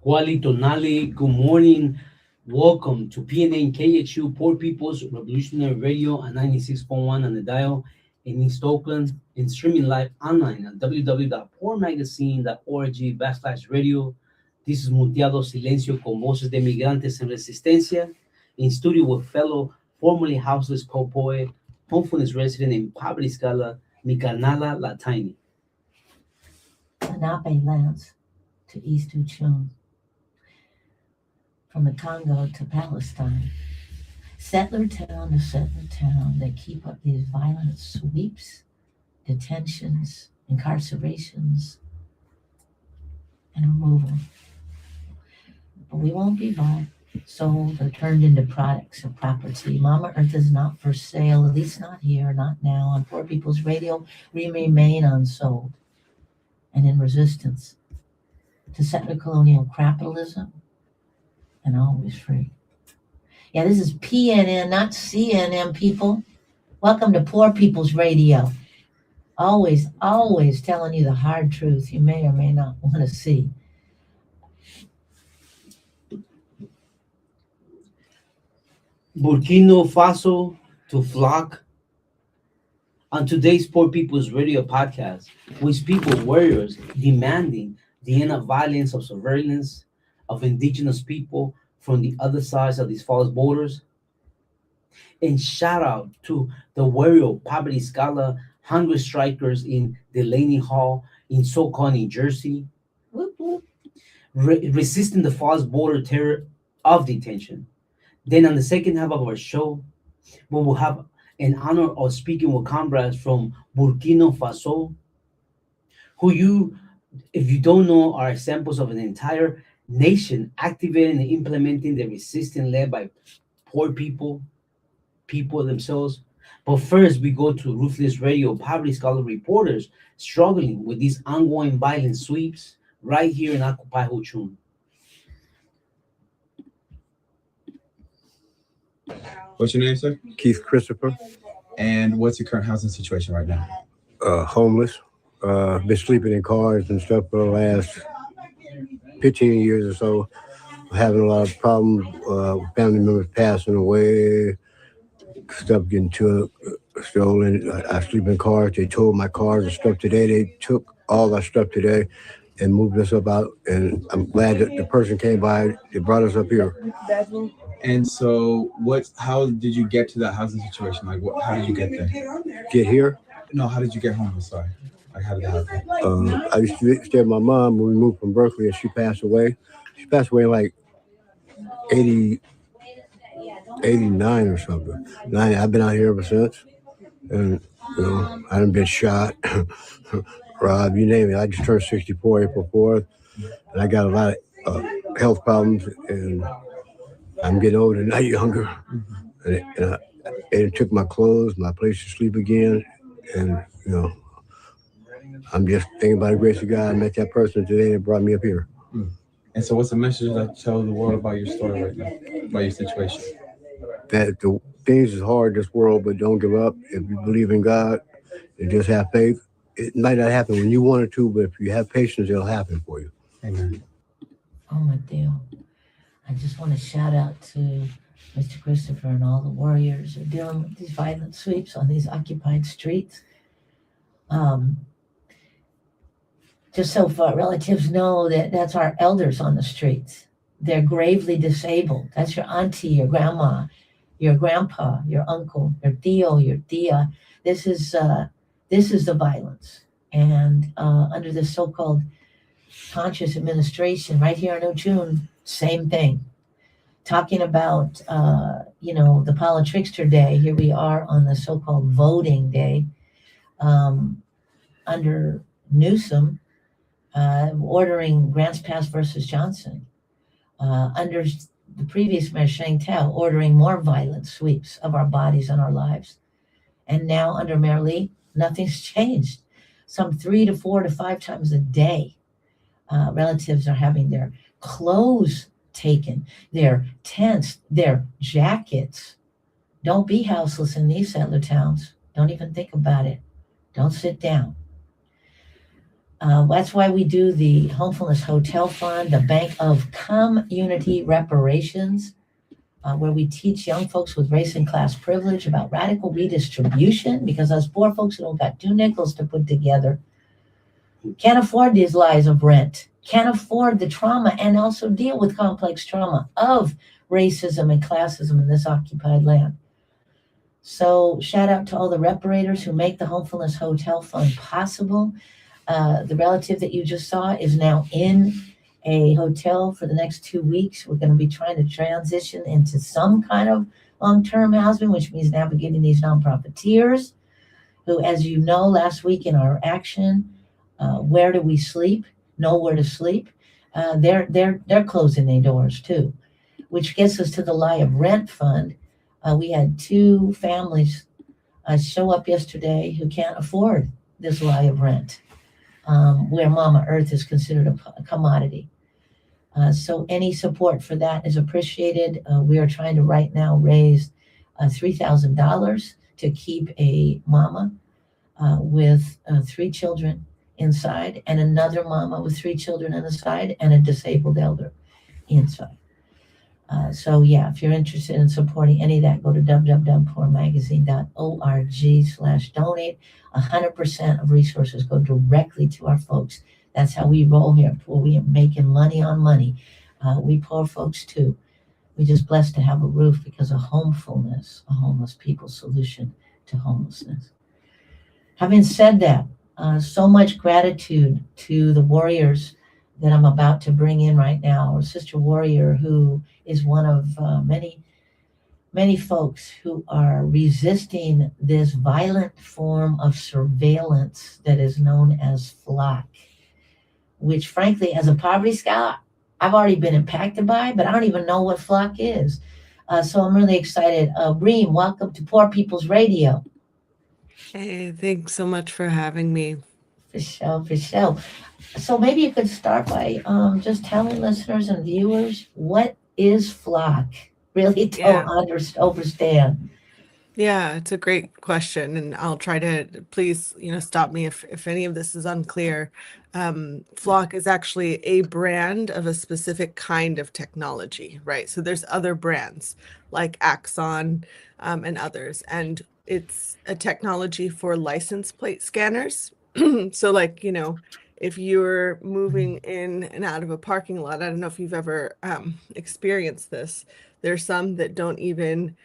Kuali Tonali, good morning. Welcome to PNN KHU, Poor People's Revolutionary Radio at 96.1 on the dial in East Oakland and streaming live online at www.poormagazine.org/radio. This is Muteado Silencio con voces de migrantes en resistencia. In studio with fellow formerly houseless co-poet, homefulness resident in Poverty Scala, Mikanala Lataini. Lenape lands to East Uchum, from the Congo to Palestine. Settler town to settler town, they keep up these violent sweeps, detentions, incarcerations, and removal. But we won't be bought, sold, or turned into products or property. Mama Earth is not for sale, at least not here, not now. On Poor People's Radio, we remain unsold and in resistance to settler colonial capitalism and always free. Yeah, this is PNN, not CNN, people. Welcome to Poor People's Radio. Always telling you the hard truth you may or may not want to see. Burkina Faso to flock. On today's Poor People's Radio podcast, we speak with warriors demanding the end of violence, of surveillance of indigenous people from the other sides of these false borders. And shout out to the warrior Poverty Scala hunger strikers in Delaney Hall in SoCal, New Jersey, Whoop, whoop. resisting the false border terror of detention. Then on the second half of our show, we will have an honor of speaking with comrades from Burkina Faso, if you don't know, are examples of an entire nation activating and implementing the resistance led by poor people themselves. But first, we go to Ruthless Radio, Poverty Scholar reporters struggling with these ongoing violent sweeps right here in Occupy Ho Chun. What's your name, sir? Keith Christopher, And what's your current housing situation right now? homeless. Been sleeping in cars and stuff for the last 15 years or so. Having a lot of problems. Family members passing away, stuff getting stolen. I sleep in cars. They towed my cars and stuff today. They took all our stuff today and moved us up out. And I'm glad that the person came by. They brought us up here. And so, how did you get to that housing situation? Like, how did you get there? Get here. No, how did you get home? Sorry. Like, how did that happen? I used to stay with my mom when we moved from Berkeley, and she passed away. She passed away in like 89 or something. And I've been out here ever since. And, I done been shot, robbed, you name it. I just turned 64 April 4th. And I got a lot of health problems, and I'm getting older, not younger. And it took my clothes, my place to sleep again. And, I'm just thinking about the grace of God. I met that person today that brought me up here. And so, what's the message that you tell the world about your story right now, about your situation? That the things is hard in this world, but don't give up. If you believe in God and just have faith, it might not happen when you want it to, but if you have patience, it'll happen for you. Amen. Oh, my dear. I just want to shout out to Mr. Christopher and all the warriors who are dealing with these violent sweeps on these occupied streets. Just so far, relatives know that that's our elders on the streets. They're gravely disabled. That's your auntie, your grandma, your grandpa, your uncle, your tío, your tía. This is the violence. And under this so-called conscious administration, right here in Ochun, same thing. Talking about, the politrickster day. Here we are on the so-called voting day under Newsom, ordering Grants Pass versus Johnson. Under the previous Mayor Sheng Tao, ordering more violent sweeps of our bodies and our lives. And now under Mayor Lee, nothing's changed. Some 3 to 4 to 5 times a day, relatives are having their clothes taken, their tents, their jackets. Don't be houseless in these settler towns. Don't even think about it. Don't sit down. That's why we do the Homefulness Hotel Fund, the Bank of Community Reparations, where we teach young folks with race and class privilege about radical redistribution, because us poor folks who don't got 2 nickels to put together can't afford these lies of rent, can't afford the trauma, and also deal with complex trauma of racism and classism in this occupied land. So shout out to all the reparators who make the Homefulness Hotel Fund possible. The relative that you just saw is now in a hotel for the next 2 weeks. We're going to be trying to transition into some kind of long-term housing, which means navigating these nonprofiteers who, as you know, last week in our action, where do we sleep? Nowhere to sleep. They're closing their doors too, which gets us to the Lie of Rent Fund. We had 2 families show up yesterday who can't afford this lie of rent, where Mama Earth is considered a commodity. So any support for that is appreciated. We are trying to right now raise $3,000 to keep a mama with 3 children inside, and another mama with 3 children inside, and a disabled elder inside. So yeah, if you're interested in supporting any of that, go to www.poormagazine.org/donate. 100% of resources go directly to our folks. That's how we roll here. Poor, we are making money on money. We poor folks too. We're just blessed to have a roof because of homefulness, a homeless people's solution to homelessness. Having said that, so much gratitude to the warriors that I'm about to bring in right now. Our sister warrior, who is one of many folks who are resisting this violent form of surveillance that is known as FLOC, which frankly, as a poverty scholar, I've already been impacted by, but I don't even know what FLOC is. So I'm really excited. Reem, welcome to Poor People's Radio. Hey, thanks so much for having me. For sure. So maybe you could start by just telling listeners and viewers, what is FLOC? Really don't understand. Yeah, it's a great question, and I'll try to, please, stop me if any of this is unclear. FLOC is actually a brand of a specific kind of technology, right? So there's other brands like Axon and others, and it's a technology for license plate scanners. So like, if you're moving in and out of a parking lot, I don't know if you've ever experienced this. There's some that don't even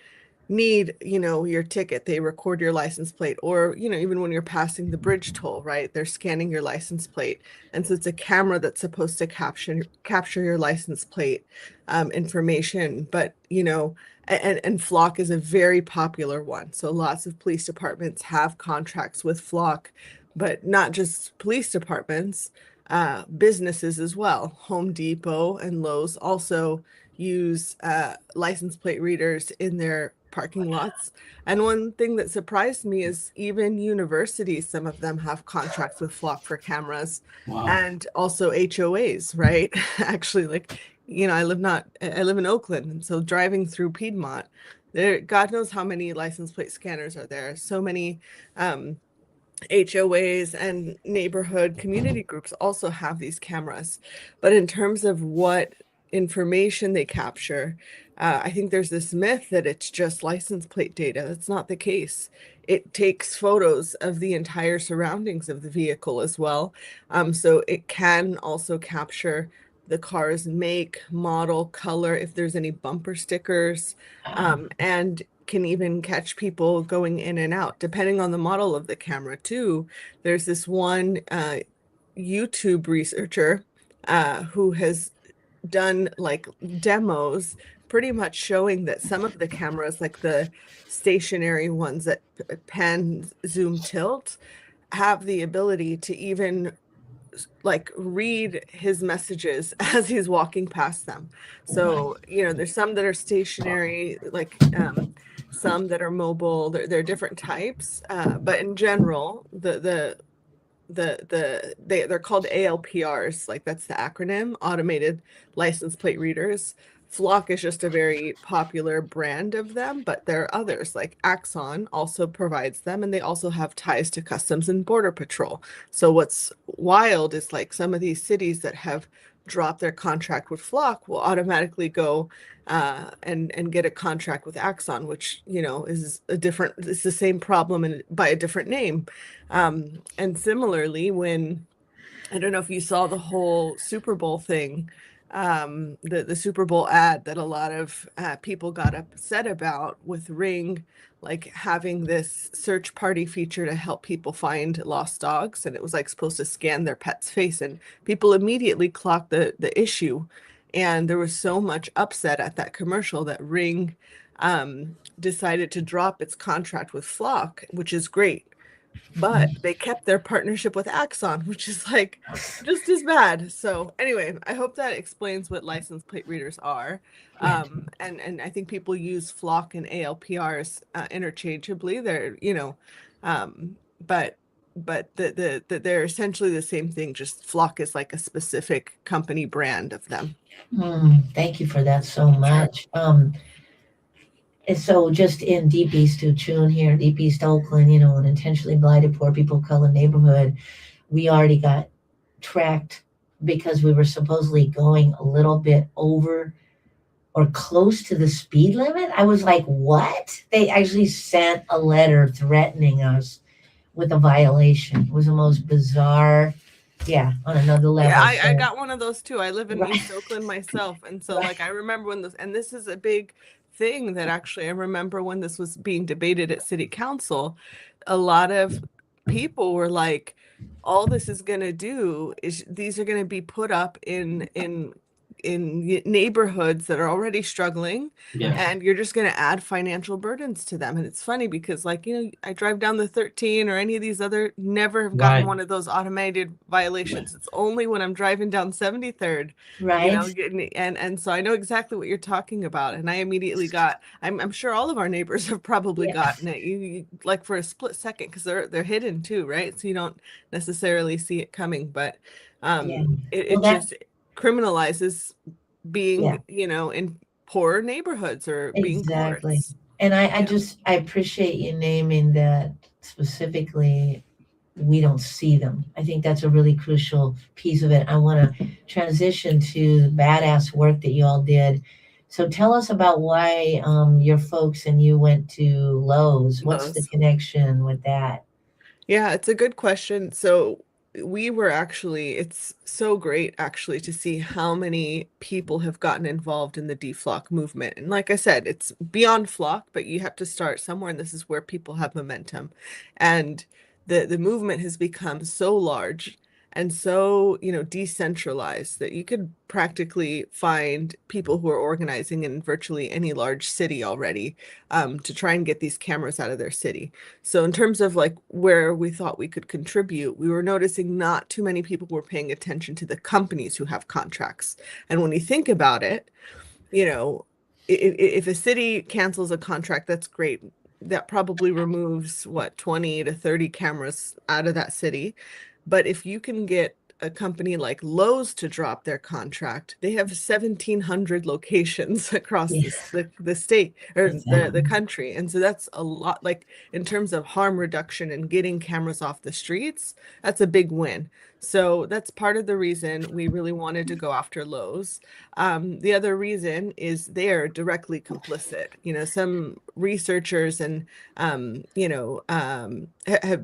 need, your ticket. They record your license plate, or, even when you're passing the bridge toll, right? They're scanning your license plate. And so it's a camera that's supposed to capture your license plate information. But, and FLOC is a very popular one. So lots of police departments have contracts with FLOC, but not just police departments, businesses as well. Home Depot and Lowe's also use license plate readers in their parking lots. And one thing that surprised me is even universities, some of them have contracts with FLOC for cameras. Wow. And also HOAs, right? Actually, like, I live in Oakland, and so driving through Piedmont, there, God knows how many license plate scanners are there. So many HOAs and neighborhood community groups also have these cameras. But in terms of what information they capture, I think there's this myth that it's just license plate data. That's not the case. It takes photos of the entire surroundings of the vehicle as well. So it can also capture the car's make, model, color, if there's any bumper stickers, and can even catch people going in and out, depending on the model of the camera too. There's this one YouTube researcher who has done like demos pretty much showing that some of the cameras, like the stationary ones that pan, zoom, tilt, have the ability to even like read his messages as he's walking past them. So, there's some that are stationary, like some that are mobile. They're different types, but in general, they're called ALPRs, like that's the acronym, automated license plate readers. Flock is just a very popular brand of them, but there are others like Axon also provides them, and they also have ties to Customs and Border Patrol. So what's wild is like some of these cities that have dropped their contract with Flock will automatically go and get a contract with Axon, which is it's the same problem and by a different name. And similarly, when I don't know if you saw the whole Super Bowl thing, the Super Bowl ad that a lot of people got upset about with Ring, like having this search party feature to help people find lost dogs, and it was like supposed to scan their pet's face, and people immediately clocked the issue, and there was so much upset at that commercial that Ring decided to drop its contract with Flock, which is great. But they kept their partnership with Axon, which is like just as bad. So anyway, I hope that explains what license plate readers are. And I think people use Flock and ALPRs interchangeably. They're but they're essentially the same thing. Just Flock is like a specific company brand of them. Thank you for that so much. And so just in Deep East Uchun here, Deep East Oakland, an intentionally blighted poor people of color neighborhood, we already got tracked because we were supposedly going a little bit over or close to the speed limit. I was like, what? They actually sent a letter threatening us with a violation. It was the most bizarre, on another level. Yeah, I got one of those too. I live in East Oakland myself. And so like I remember when this is a big thing that actually I remember when this was being debated at city council, a lot of people were like, all this is going to do is these are going to be put up in neighborhoods that are already struggling, and you're just going to add financial burdens to them. And it's funny because like, I drive down the 13 or any of these other, never have gotten one of those automated violations. It's only when I'm driving down 73rd, and so I know exactly what you're talking about. And I immediately I'm sure all of our neighbors have probably gotten it. You like for a split second, because they're hidden too, right? So you don't necessarily see it coming, but it just criminalizes being in poor neighborhoods or being poor. And I appreciate you naming that specifically. We don't see them. I think that's a really crucial piece of it. I want to transition to the badass work that you all did. So tell us about why your folks and you went to Lowe's. What's the connection with that? Yeah, it's a good question. So it's so great actually to see how many people have gotten involved in the deflock movement. And like I said, it's beyond flock, but you have to start somewhere, and this is where people have momentum. And the movement has become so large and so decentralized that you could practically find people who are organizing in virtually any large city already to try and get these cameras out of their city. So in terms of like where we thought we could contribute, we were noticing not too many people were paying attention to the companies who have contracts. And when you think about it, if a city cancels a contract, that's great. That probably removes 20 to 30 cameras out of that city. But if you can get a company like Lowe's to drop their contract, they have 1,700 locations across the state or the country. And so that's a lot, like in terms of harm reduction and getting cameras off the streets, that's a big win. So that's part of the reason we really wanted to go after Lowe's. The other reason is they're directly complicit. Some researchers and have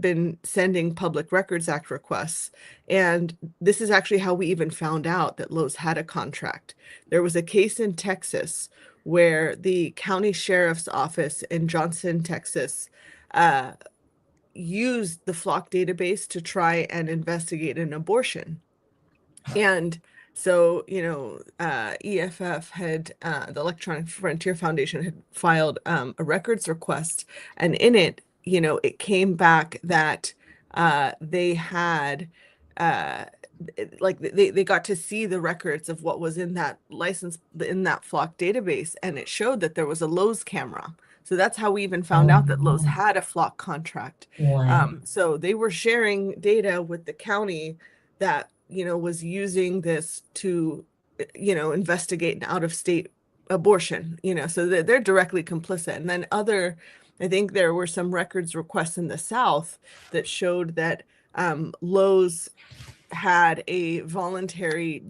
been sending Public Records Act requests. And this is actually how we even found out that Lowe's had a contract. There was a case in Texas where the county sheriff's office in Johnson, Texas, used the flock database to try and investigate an abortion. And so, EFF had, the Electronic Frontier Foundation had filed a records request, and in it, it came back that they had they got to see the records of what was in that license, in that flock database, and it showed that there was a Lowe's camera. So that's how we even found out that Lowe's had a flock contract. So they were sharing data with the county that, was using this to, investigate an out-of-state abortion, so they're directly complicit. And then I think there were some records requests in the South that showed that Lowe's had a voluntary,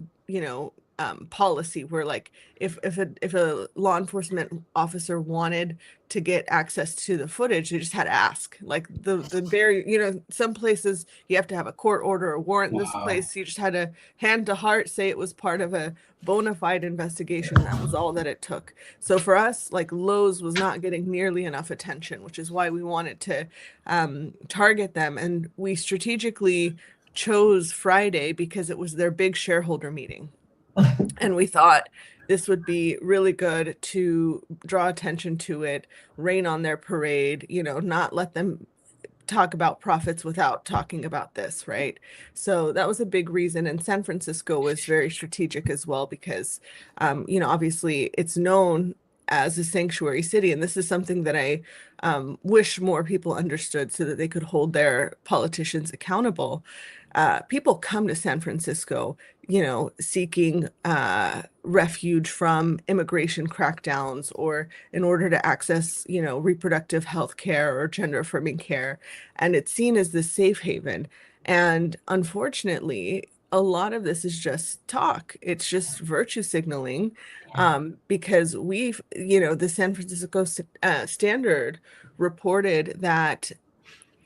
policy where, like, if a law enforcement officer wanted to get access to the footage, they just had to ask. Like the very, some places you have to have a court order or warrant. This Wow. place you just had to hand to heart say it was part of a bona fide investigation. That was all that it took. So for us, like, Lowe's was not getting nearly enough attention, which is why we wanted to target them. And we strategically chose Friday because it was their big shareholder meeting. And we thought this would be really good to draw attention to it, rain on their parade, not let them talk about profits without talking about this, right? So that was a big reason. And San Francisco was very strategic as well because, obviously it's known as a sanctuary city. And this is something that I wish more people understood so that they could hold their politicians accountable. People come to San Francisco, seeking refuge from immigration crackdowns or in order to access, reproductive health care or gender affirming care. And it's seen as the safe haven. And unfortunately, a lot of this is just talk. It's just virtue signaling, because the San Francisco Standard reported that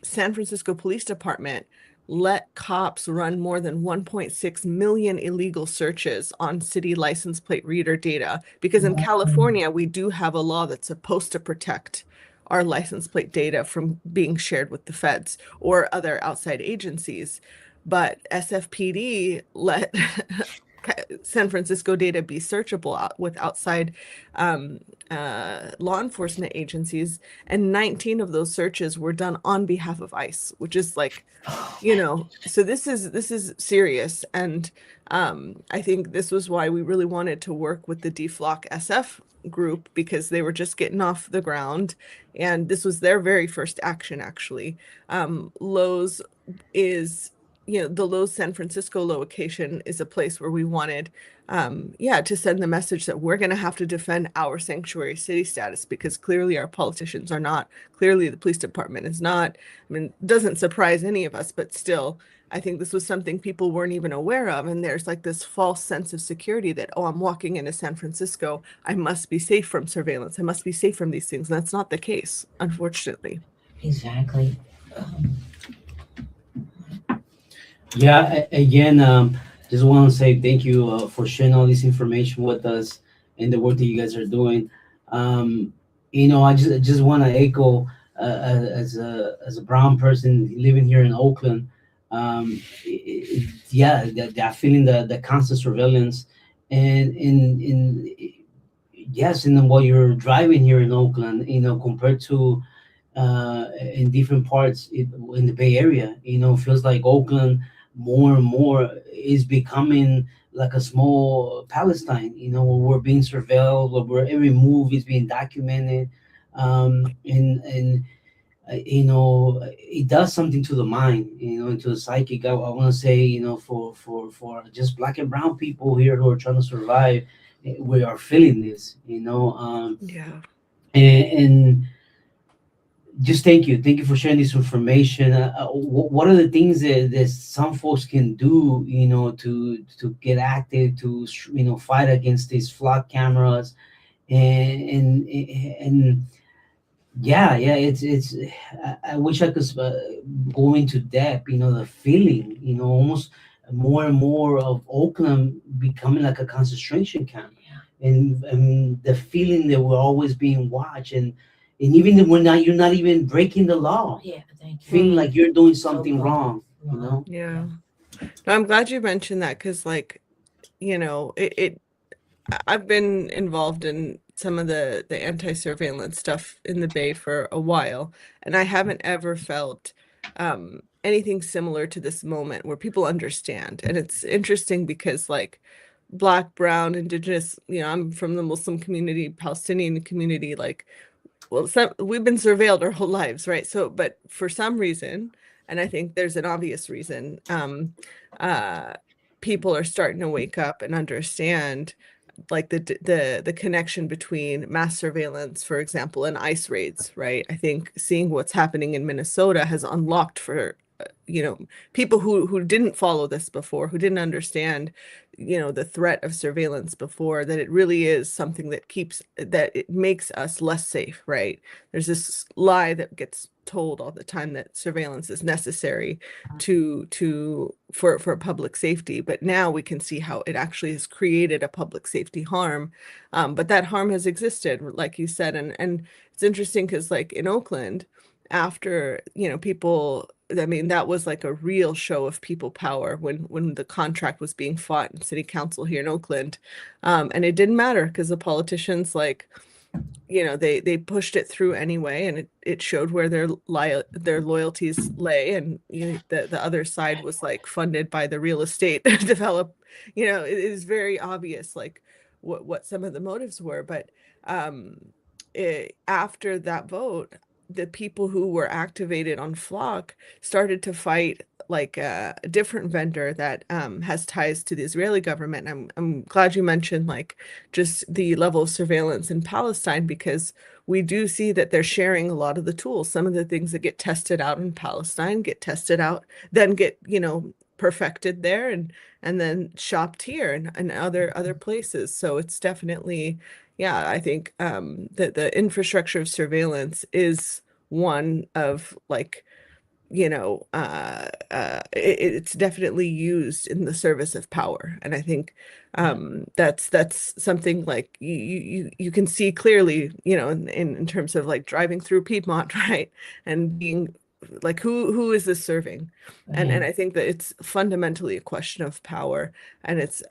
San Francisco Police Department let cops run more than 1.6 million illegal searches on city license plate reader data, because in California, we do have a law that's supposed to protect our license plate data from being shared with the feds or other outside agencies. But SFPD let San Francisco data be searchable with outside law enforcement agencies, and 19 of those searches were done on behalf of ICE, which is like, so this is serious. And I think this was why we really wanted to work with the DFLOC SF group, because they were just getting off the ground, and this was their very first action, actually. Lowe's is, the Lowe's San Francisco location is a place where we wanted, to send the message that we're going to have to defend our sanctuary city status, because clearly our politicians are not, clearly the police department is not. I mean, it doesn't surprise any of us, but still, I think this was something people weren't even aware of. And there's like this false sense of security that, oh, I'm walking into San Francisco, I must be safe from surveillance, I must be safe from these things. And that's not the case, unfortunately. Exactly. Yeah, again, just want to say thank you for sharing all this information with us and the work that you guys are doing. I just want to echo, as a brown person living here in Oakland. That feeling, the constant surveillance, and yes, and then while you're driving here in Oakland, compared to in different parts in the Bay Area, feels like Oakland more and more is becoming like a small Palestine, where we're being surveilled, where every move is being documented. And it does something to the mind, and to the psychic. I want to say, for just black and brown people here who are trying to survive, we are feeling this, Yeah. and just thank you for sharing this information. What are the things that some folks can do, to get active, to fight against these flock cameras, and it's I wish I could go into depth, the feeling, almost more and more of Oakland becoming like a concentration camp, and the feeling that we're always being watched, and even that you're not even breaking the law, Yeah, thank you. feeling like you're doing So something wrong. wrong, Yeah. No, I'm glad you mentioned that, because, like, I've been involved in some of the anti-surveillance stuff in the Bay for a while, and I haven't ever felt anything similar to this moment where people understand. And it's interesting because, like, Black, brown, indigenous, I'm from the Muslim community, Palestinian community, like, well, we've been surveilled our whole lives, right? So, but for some reason, and I think there's an obvious reason, people are starting to wake up and understand like the connection between mass surveillance, for example, and ICE raids, right? I think seeing what's happening in Minnesota has unlocked for people who didn't follow this before, who didn't understand the threat of surveillance before, that it really is something that it makes us less safe, right? There's this lie that gets told all the time that surveillance is necessary for public safety, but now we can see how it actually has created a public safety harm. But that harm has existed, like you said, and it's interesting because, like, in Oakland, after people, I mean, that was like a real show of people power when the contract was being fought in city council here in Oakland, and it didn't matter because the politicians, like, they pushed it through anyway, and it showed where their loyalties lay, and the other side was like funded by the real estate develop. It is very obvious like what some of the motives were, but after that vote, the people who were activated on Flock started to fight like a different vendor that has ties to the Israeli government. I'm glad you mentioned like just the level of surveillance in Palestine, because we do see that they're sharing a lot of the tools. Some of the things that get tested out in Palestine get tested out, then get perfected there, and then shopped here and other places. So it's definitely, yeah, I think that the infrastructure of surveillance is one of like, it's definitely used in the service of power. And I think that's something like you can see clearly, in terms of like driving through Piedmont, right? And being like, who is this serving? And I think that it's fundamentally a question of power, and it's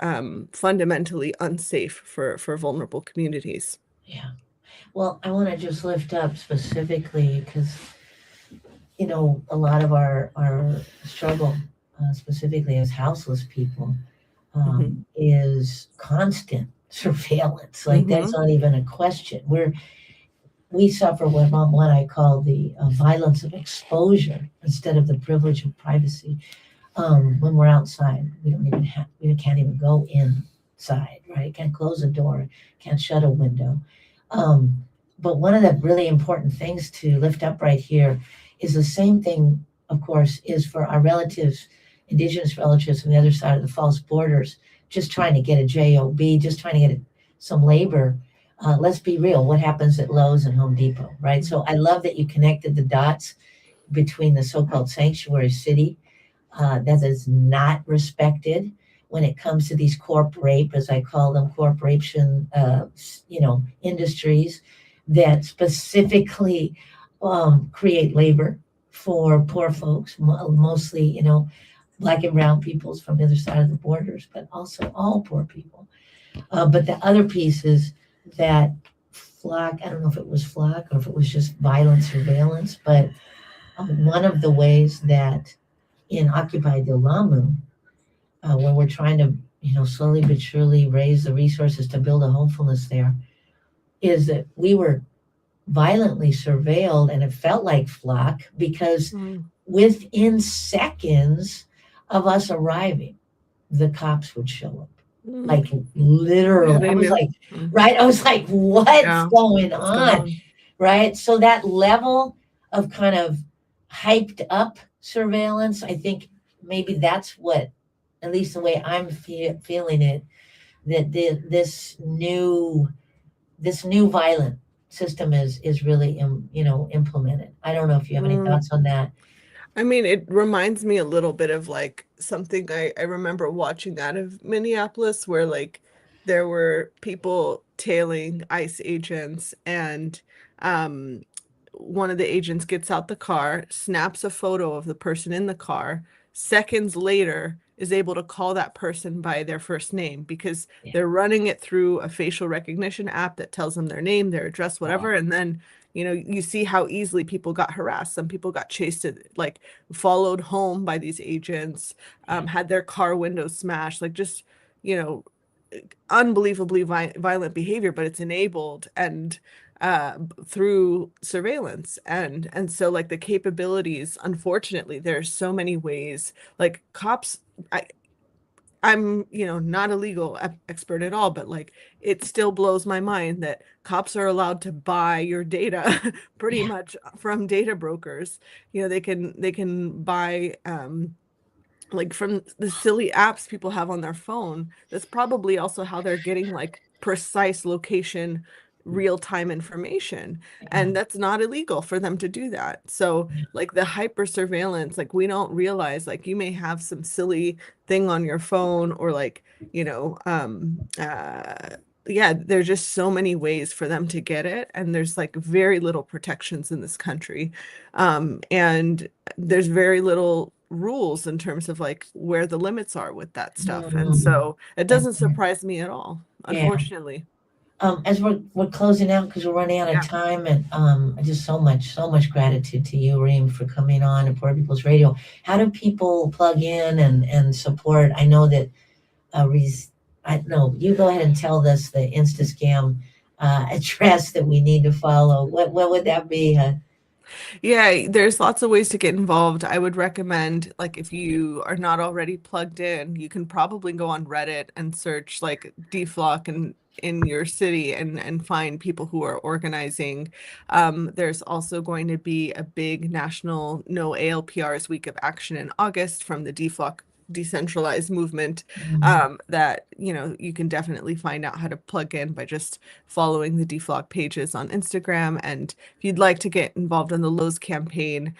fundamentally unsafe for vulnerable communities. Yeah. Well, I want to just lift up specifically because, a lot of our struggle, specifically as houseless people, is constant surveillance. Like that's not even a question. We suffer what I call the violence of exposure instead of the privilege of privacy. When we're outside, we can't even go inside, right? Can't close a door, can't shut a window. But one of the really important things to lift up right here is the same thing, of course, is for our relatives, indigenous relatives on the other side of the false borders, just trying to get a job, just trying to get some labor. Let's be real, what happens at Lowe's and Home Depot, right? So I love that you connected the dots between the so-called sanctuary city that is not respected when it comes to these corporate, as I call them, corporation, industries that specifically create labor for poor folks, mostly, Black and brown peoples from the other side of the borders, but also all poor people. But the other piece is that Flock, I don't know if it was Flock or if it was just violent surveillance, but one of the ways that in Occupy Del Lamu, when we're trying to, slowly but surely raise the resources to build a hopefulness there, is that we were violently surveilled, and it felt like Flock because within seconds of us arriving, the cops would show up. Like literally, I was like, right? I was like, what's going on? Right? So that level of kind of hyped up surveillance, I think maybe that's what, at least the way I'm feeling it, that this new violent system is really implemented. I don't know if you have any thoughts on that. I mean, it reminds me a little bit of like something I remember watching out of Minneapolis, where like there were people tailing ICE agents, and one of the agents gets out the car, snaps a photo of the person in the car, seconds later is able to call that person by their first name because they're running it through a facial recognition app that tells them their name, their address, whatever. And then, you see how easily people got harassed. Some people got chased, like followed home by these agents, had their car windows smashed, like just, unbelievably violent behavior, but it's enabled and through surveillance. And so like the capabilities, unfortunately, there's so many ways, like cops, I'm, not a legal expert at all, but like it still blows my mind that cops are allowed to buy your data pretty Yeah. much from data brokers. They can buy like from the silly apps people have on their phone. That's probably also how they're getting like precise location, real-time information. And that's not illegal for them to do that. So like the hyper surveillance, like we don't realize like you may have some silly thing on your phone or like, yeah, there's just so many ways for them to get it. And there's like very little protections in this country. And there's very little rules in terms of like where the limits are with that stuff. And so it doesn't surprise me at all, Yeah. unfortunately. As we're closing out because we're running out of Yeah. time, and just so much gratitude to you, Reem, for coming on to Poor People's Radio. How do people plug in and support? I know that you go ahead and tell us the InstaScam address that we need to follow. What would that be? Yeah, there's lots of ways to get involved. I would recommend, like, if you are not already plugged in, you can probably go on Reddit and search like DFLOC and in your city and find people who are organizing. There's also going to be a big national No ALPRs Week of Action in August from the DFLOC decentralized movement, that you can definitely find out how to plug in by just following the DFLOC pages on Instagram. And if you'd like to get involved in the Lowe's campaign,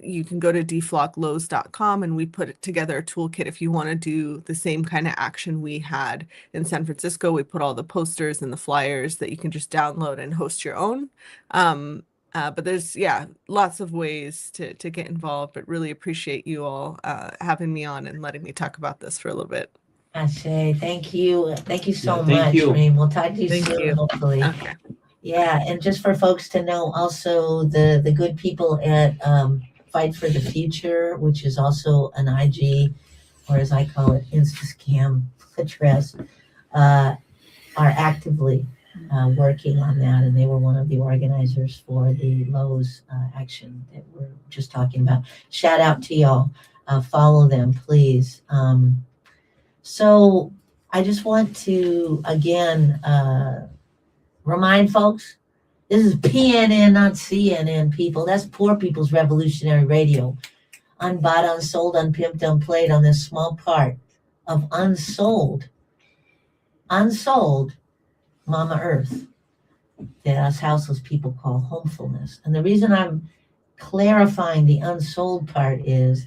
you can go to dfloclowe's.com, and we put together a toolkit if you want to do the same kind of action we had in San Francisco. We put all the posters and the flyers that you can just download and host your own. But there's, lots of ways to get involved, but really appreciate you all having me on and letting me talk about this for a little bit. Ashe, thank you. Thank you so Yeah, thank much, you. Reem. We'll talk to you Thank soon, you. hopefully. Okay. Yeah, and just for folks to know, also the good people at Fight for the Future, which is also an IG, or as I call it, InstaScam address, are actively working on that, and they were one of the organizers for the Lowe's action that we're just talking about. Shout out to y'all. Follow them, please. So I just want to, again, remind folks, this is PNN, not CNN, people. That's Poor People's Revolutionary Radio. Unbought, unsold, unpimped, unplayed on this small part of unsold Mama Earth that us houseless people call homefulness. And the reason I'm clarifying the unsold part is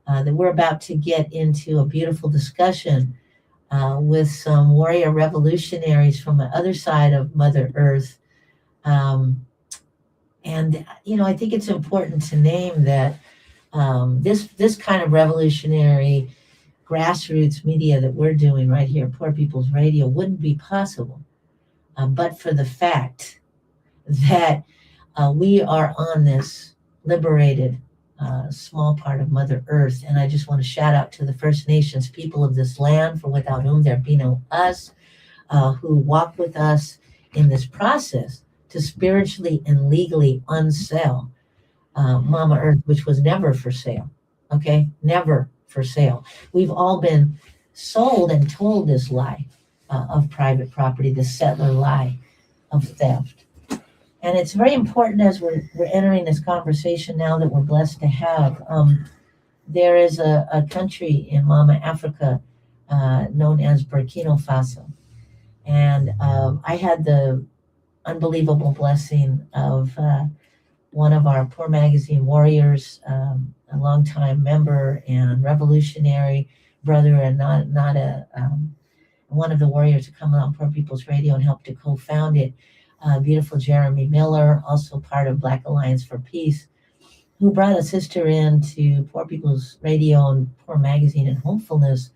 that we're about to get into a beautiful discussion with some warrior revolutionaries from the other side of Mother Earth. And, I think it's important to name that this kind of revolutionary grassroots media that we're doing right here at Poor People's Radio wouldn't be possible but for the fact that we are on this liberated small part of Mother Earth. And I just want to shout out to the First Nations people of this land, for without whom there be no us, who walk with us in this process to spiritually and legally unsell Mama Earth, which was never for sale. Okay? Never for sale. We've all been sold and told this lie of private property, the settler lie of theft. And it's very important as we're entering this conversation now that we're blessed to have. There is a country in Mama Africa known as Burkina Faso. And I had the unbelievable blessing of one of our Poor Magazine warriors, a longtime member and revolutionary brother, and not a one of the warriors to come on Poor People's Radio and help to co-found it. Beautiful Jeremy Miller, also part of Black Alliance for Peace, who brought a sister into Poor People's Radio and Poor Magazine and Homefulness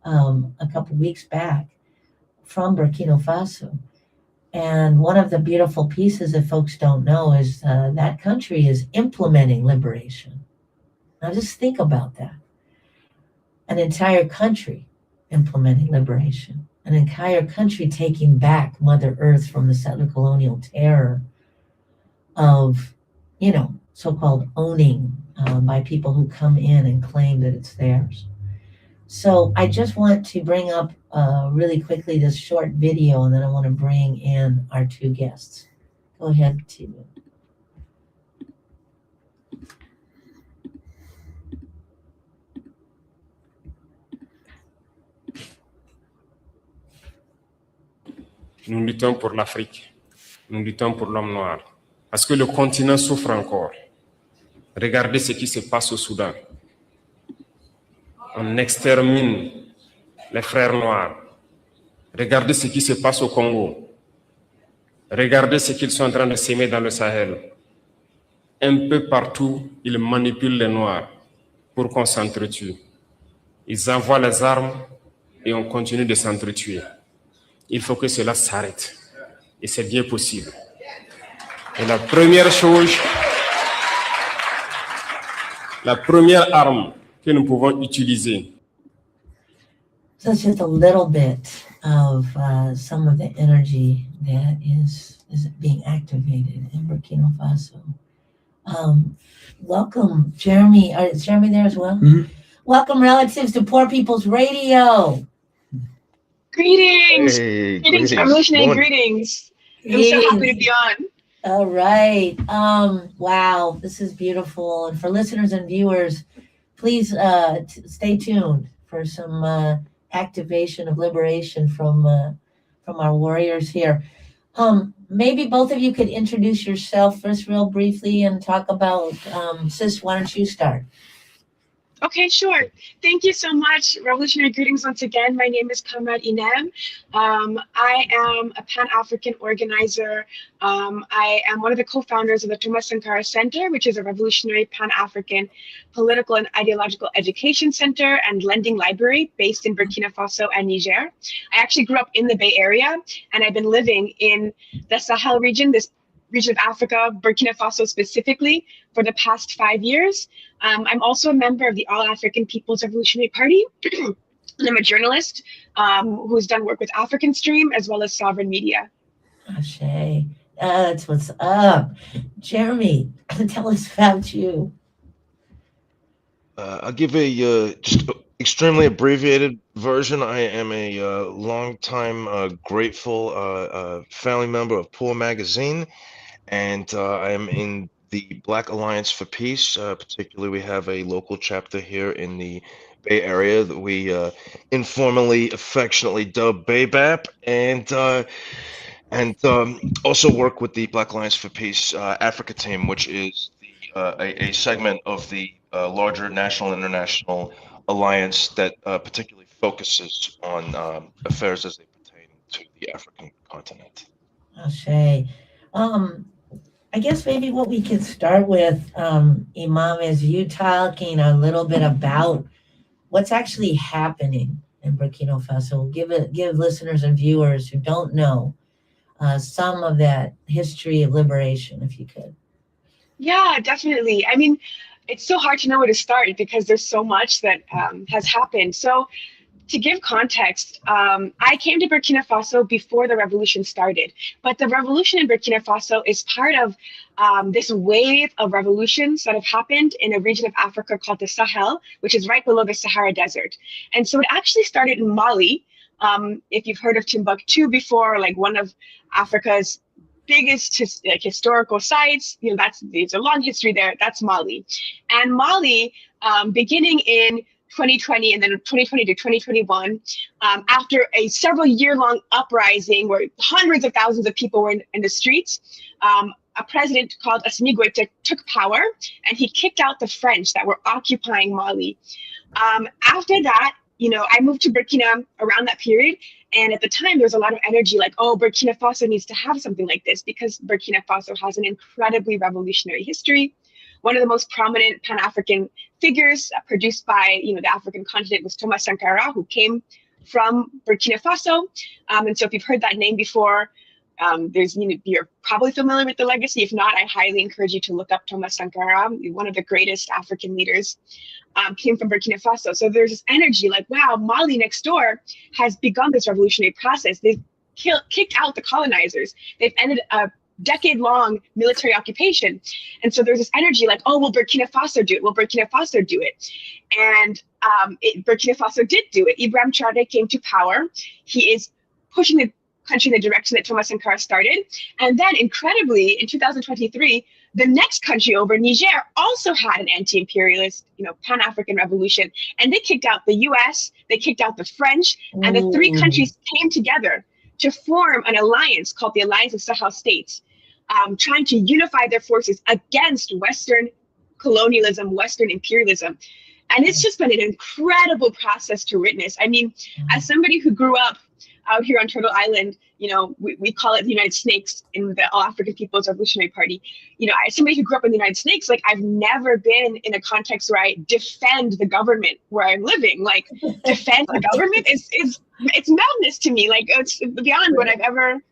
a couple weeks back from Burkina Faso. And one of the beautiful pieces that folks don't know is that country is implementing liberation. Now just think about that. An entire country implementing liberation. An entire country taking back Mother Earth from the settler colonial terror of, so-called owning by people who come in and claim that it's theirs. So I just want to bring up really quickly this short video, and then I want to bring in our two guests. Go ahead, to Nous luttons pour l'Afrique. Nous luttons pour l'homme noir. Parce que le continent souffre encore. Regardez ce qui se passe au Soudan. On extermine les frères noirs. Regardez ce qui se passe au Congo. Regardez ce qu'ils sont en train de s'aimer dans le Sahel. Un peu partout, ils manipulent les noirs pour qu'on s'entretue. Ils envoient les armes et on continue de s'entretuer. Il faut que cela s'arrête. Et c'est bien possible. Et la première arme que nous pouvons utiliser. So it's just a little bit of some of the energy that is being activated in Burkina Faso. Welcome, Jeremy. Is Jeremy there as well? Mhm. Welcome, relatives, to Poor People's Radio. Greetings! Hey, Greetings, revolutionary Morning. greetings. I'm so happy to be on. All right. Wow, this is beautiful. And for listeners and viewers, please stay tuned for some activation of liberation from our warriors here. Maybe both of you could introduce yourself first real briefly and talk about, Sis, why don't you start? Okay, sure. Thank you so much. Revolutionary greetings once again. My name is Kamrad Inem. I am a Pan-African organizer. I am one of the co-founders of the Thomas Sankara Center, which is a revolutionary Pan-African political and ideological education center and lending library based in Burkina Faso and Niger. I actually grew up in the Bay Area, and I've been living in the Sahel region, this region of Africa, Burkina Faso specifically, for the past 5 years. I'm also a member of the All African People's Revolutionary Party. And I'm a journalist who's done work with African Stream as well as Sovereign Media. Ashe, that's what's up. Jeremy, tell us about you. I'll give a just extremely abbreviated version. I am a longtime grateful family member of Poor Magazine, and I am in the Black Alliance for Peace. Particularly, we have a local chapter here in the Bay Area that we informally, affectionately dub BayBAP, and also work with the Black Alliance for Peace Africa team, which is a segment of the larger national and international alliance that particularly focuses on affairs as they pertain to the African continent. Ashe. I guess maybe what we could start with, Imam, is you talking a little bit about what's actually happening in Burkina Faso. Give listeners and viewers who don't know some of that history of liberation, if you could. Yeah, definitely. I mean, it's so hard to know where to start because there's so much that has happened. So to give context, I came to Burkina Faso before the revolution started, but the revolution in Burkina Faso is part of this wave of revolutions that have happened in a region of Africa called the Sahel, which is right below the Sahara Desert. And so it actually started in Mali. If you've heard of Timbuktu before, like one of Africa's biggest historical sites, there's a long history there. That's Mali. And Mali, beginning in 2020 and then 2020 to 2021, after a several year-long uprising where hundreds of thousands of people were in the streets, a president called Assimi Goïta took power, and he kicked out the French that were occupying Mali. After that, I moved to Burkina around that period, and at the time there was a lot of energy like, oh, Burkina Faso needs to have something like this because Burkina Faso has an incredibly revolutionary history. One of the most prominent Pan-African figures produced by the African continent was Thomas Sankara, who came from Burkina Faso. And so if you've heard that name before, you're probably familiar with the legacy. If not, I highly encourage you to look up Thomas Sankara, one of the greatest African leaders, came from Burkina Faso. So there's this energy like, wow, Mali next door has begun this revolutionary process. They've kicked out the colonizers. They've ended up decade-long military occupation. And so there's this energy like, oh, will Burkina Faso do it? Will Burkina Faso do it? And Burkina Faso did do it. Ibrahim Traoré came to power. He is pushing the country in the direction that Thomas Sankara started. And then incredibly, in 2023, the next country over, Niger, also had an anti-imperialist, Pan-African revolution. And they kicked out the US, they kicked out the French, and the three countries came together to form an alliance called the Alliance of Sahel States, trying to unify their forces against Western colonialism, Western imperialism. And it's just been an incredible process to witness. I mean, as somebody who grew up out here on Turtle Island, we call it the United Snakes in the All African People's Revolutionary Party. As somebody who grew up in the United Snakes, like I've never been in a context where I defend the government where I'm living. Like defend the government it's madness to me. Like it's beyond what I've ever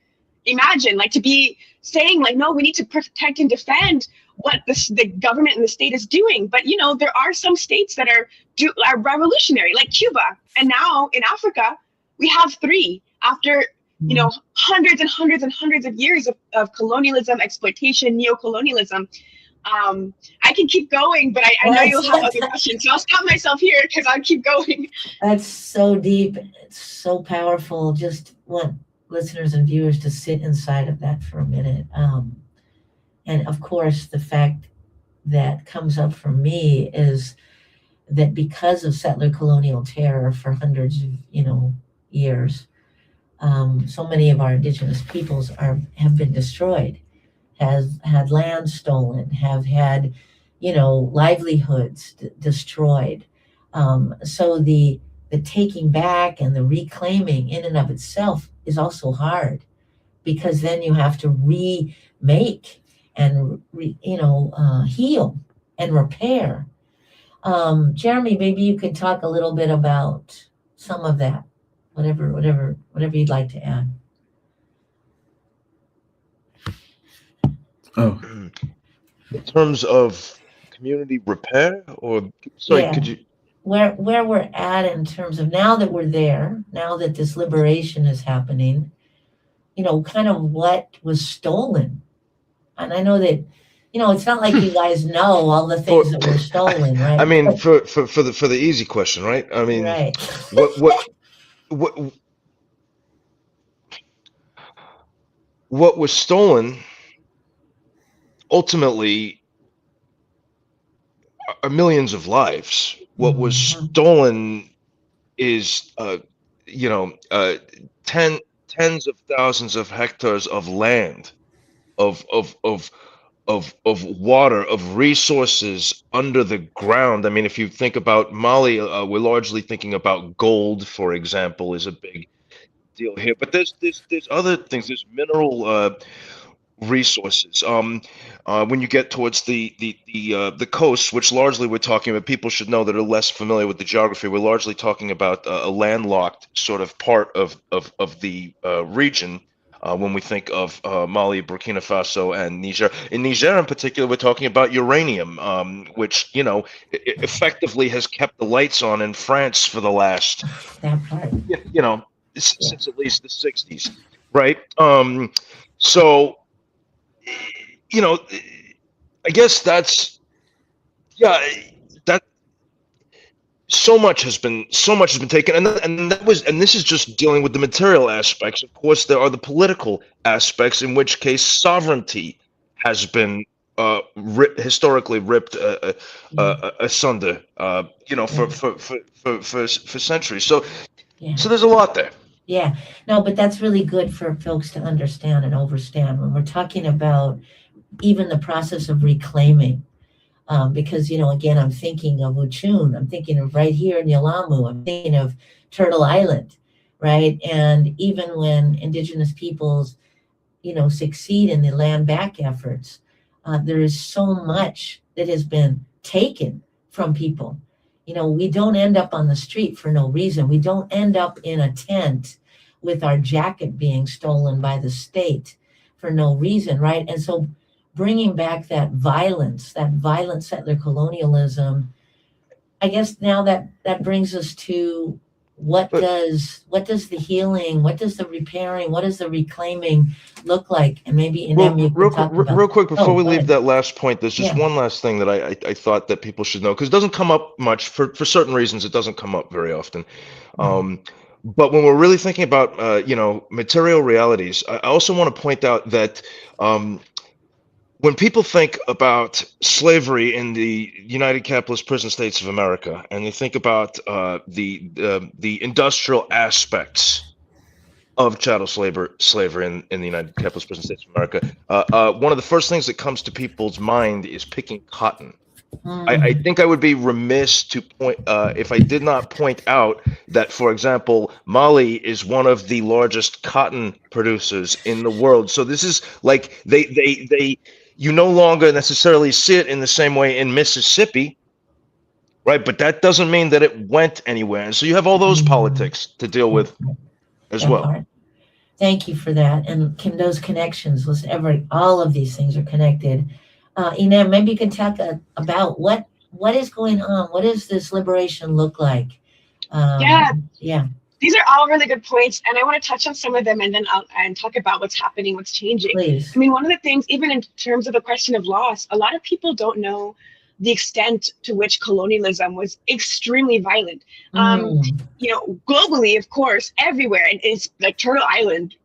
imagined. Like to be saying like, no, we need to protect and defend what the government and the state is doing. But there are some states that are revolutionary, like Cuba, and now in Africa we have three after hundreds and hundreds and hundreds of years of colonialism, exploitation, neo-colonialism. I can keep going, but I know you'll have other questions, so I'll stop myself here because I'll keep going. That's so deep. It's so powerful. Just want listeners and viewers to sit inside of that for a minute. And of course, the fact that comes up for me is that because of settler colonial terror for hundreds of years, so many of our indigenous peoples have been destroyed, have had land stolen, have had livelihoods destroyed. So the taking back and the reclaiming in and of itself is also hard, because then you have to remake and heal and repair. Jeremy, maybe you could talk a little bit about some of that. Whatever you'd like to add. Oh, In terms of community repair, or sorry, Yeah. could you? Where we're at in terms of now that we're there, now that this liberation is happening, kind of what was stolen. And I know that, it's not like you guys know all the things that were stolen, right? I mean, for the easy question, right? I mean, Right. what was stolen ultimately are millions of lives. What was stolen is tens of thousands of hectares of land, of water, of resources under the ground. I mean, if you think about Mali, we're largely thinking about gold, for example, is a big deal here. But there's other things. There's mineral resources. When you get towards the coast, which largely we're talking about, people should know that are less familiar with the geography. We're largely talking about a landlocked sort of part of the region. When we think of Mali, Burkina Faso, and Niger. In Niger in particular, we're talking about uranium, which, effectively has kept the lights on in France for the last, That part. since at least the 60s, right? So, I guess that so much has been taken, and this is just dealing with the material aspects. Of course, there are the political aspects, in which case sovereignty has been historically ripped asunder, for centuries. So there's a lot there. Yeah, no, but that's really good for folks to understand and overstand when we're talking about even the process of reclaiming. Because, again, I'm thinking of Uchun, I'm thinking of right here in Yalamu, I'm thinking of Turtle Island, right? And even when indigenous peoples, succeed in the land back efforts, there is so much that has been taken from people. We don't end up on the street for no reason. We don't end up in a tent with our jacket being stolen by the state for no reason, right? And so bringing back that violent settler colonialism, I guess now that brings us to what But does the healing, what does the repairing, what does the reclaiming look like? And maybe well, Inem, you could talk about. real quick before Oh, we go leave ahead. that last point, there's just Yeah. one last thing that I thought that people should know because it doesn't come up much for certain reasons. It doesn't come up very often. But when we're really thinking about material realities, I also want to point out that when people think about slavery in the United Capitalist Prison States of America, and they think about the industrial aspects of chattel slavery in the United Capitalist Prison States of America, one of the first things that comes to people's mind is picking cotton. I think I would be remiss to point if I did not point out that, for example, Mali is one of the largest cotton producers in the world. So this is like they you no longer necessarily see it in the same way in Mississippi, right? But that doesn't mean that it went anywhere. And so you have all those politics to deal with as That well. part. Thank you for that. And Kim, those connections, all of these things are connected. Inem, maybe you can talk about what is going on. What does this liberation look like? Yeah. These are all really good points, and I want to touch on some of them, and then I'll talk about what's happening, what's changing. Please. I mean, one of the things, even in terms of the question of loss, a lot of people don't know the extent to which colonialism was extremely violent. Globally, of course, everywhere, and it's like Turtle Island,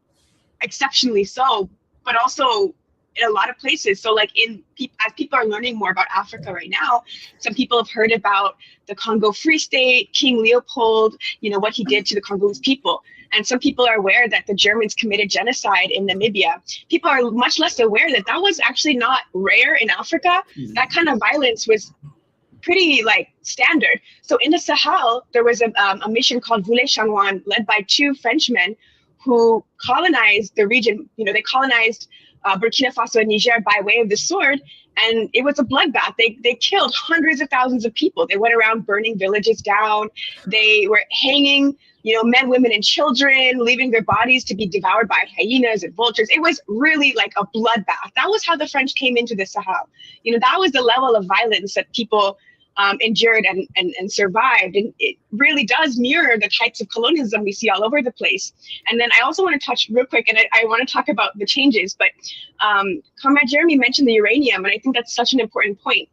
exceptionally so, but also in a lot of places. So like as people are learning more about Africa right now, some people have heard about the Congo Free State, King Leopold, what he did to the Congolese people. And some people are aware that the Germans committed genocide in Namibia. People are much less aware that that was actually not rare in Africa. That kind of violence was pretty standard. So in the Sahel, there was a mission called Voulez Changwan, led by two Frenchmen who colonized the region. They colonized Burkina Faso and Niger by way of the sword, and it was a bloodbath. They killed hundreds of thousands of people. They went around burning villages down. They were hanging, men, women, and children, leaving their bodies to be devoured by hyenas and vultures. It was really like a bloodbath. That was how the French came into the Sahel. That was the level of violence that people endured and survived. And it really does mirror the types of colonialism we see all over the place. And then I also want to touch real quick, and I want to talk about the changes, but Comrade Jeremy mentioned the uranium, and I think that's such an important point.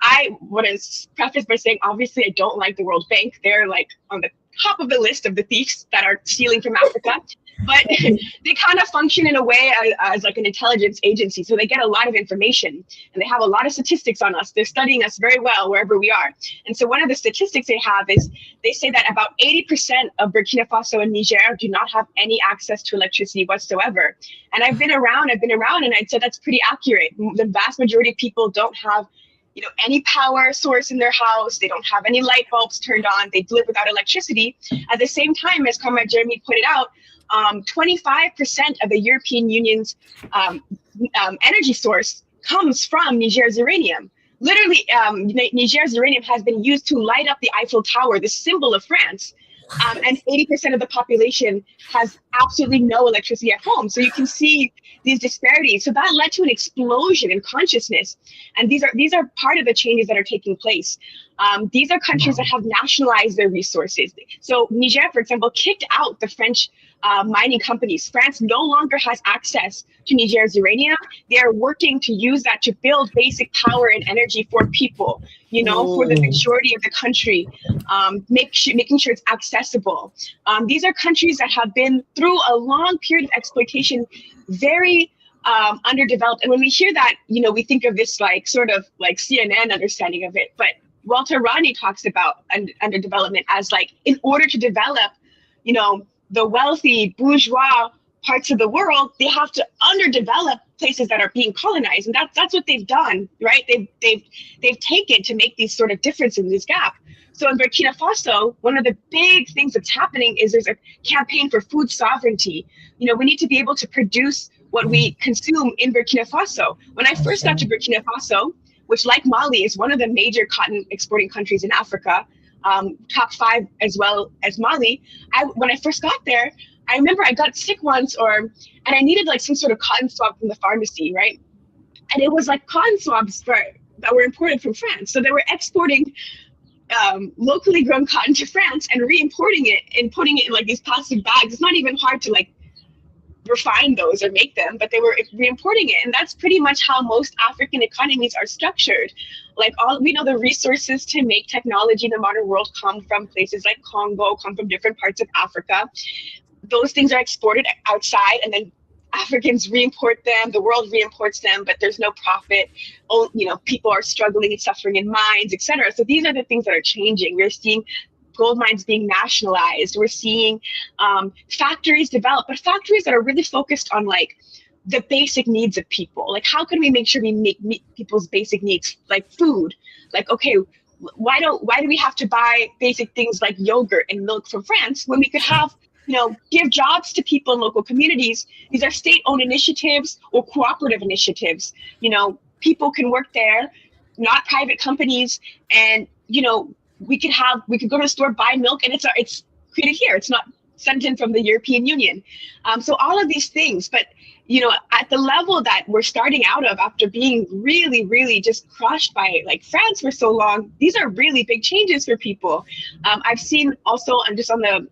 I want to preface by saying, obviously, I don't like the World Bank. They're on the top of the list of the thieves that are stealing from Africa. But they kind of function in a way as an intelligence agency. So they get a lot of information and they have a lot of statistics on us. They're studying us very well wherever we are. And so one of the statistics they have is they say that about 80% of Burkina Faso and Niger do not have any access to electricity whatsoever. And I've been around and I'd say that's pretty accurate. The vast majority of people don't have any power source in their house. They don't have any light bulbs turned on. They live without electricity. At the same time, as Comrade Jeremy pointed out, 25% of the European Union's energy source comes from Niger's uranium. Literally, Niger's uranium has been used to light up the Eiffel Tower, the symbol of France. And 80% of the population has absolutely no electricity at home. So you can see these disparities. So that led to an explosion in consciousness. And these are part of the changes that are taking place. These are countries that have nationalized their resources. So Niger, for example, kicked out the French mining companies. France no longer has access to Niger's uranium. They are working to use that to build basic power and energy for people, for the majority of the country, making sure it's accessible. These are countries that have been through a long period of exploitation, very underdeveloped. And when we hear that, we think of this sort of CNN understanding of it. But Walter Rodney talks about underdevelopment as in order to develop, the wealthy bourgeois parts of the world, they have to underdevelop places that are being colonized, and that's what they've done, right? They've taken to make these sort of difference in this gap. So in Burkina Faso, one of the big things that's happening is there's a campaign for food sovereignty. We need to be able to produce what we consume in Burkina Faso. When I first got to Burkina Faso, which like Mali is one of the major cotton exporting countries in Africa, top 5 as well as Mali. When I first got there, I remember I got sick once and I needed some sort of cotton swab from the pharmacy, right? And it was cotton swabs that were imported from France. So they were exporting locally grown cotton to France and re-importing it and putting it in like these plastic bags. It's not even hard to like refine those or make them, but they were re-importing it. And that's pretty much how most African economies are structured. Like all we know, the resources to make technology in the modern world come from places like Congo, come from different parts of Africa. Those things are exported outside, and then Africans re-import them, the world re-imports them, but there's no profit. Oh, you know, people are struggling and suffering in mines, etc. So these are the things that are changing. We're seeing gold mines being nationalized. We're seeing factories develop, but factories that are really focused on like the basic needs of people. Like, how can we make sure we meet people's basic needs, like food? Like, okay, why do we have to buy basic things like yogurt and milk from France when we could have, you know, give jobs to people in local communities? These are state-owned initiatives or cooperative initiatives. You know, people can work there, not private companies, and you know, we could go to the store, buy milk, and it's created here. It's not sent in from the European Union. So all of these things, but you know, at the level that we're starting out of, after being really, really just crushed by like France for so long, these are really big changes for people. I've seen also, and just on the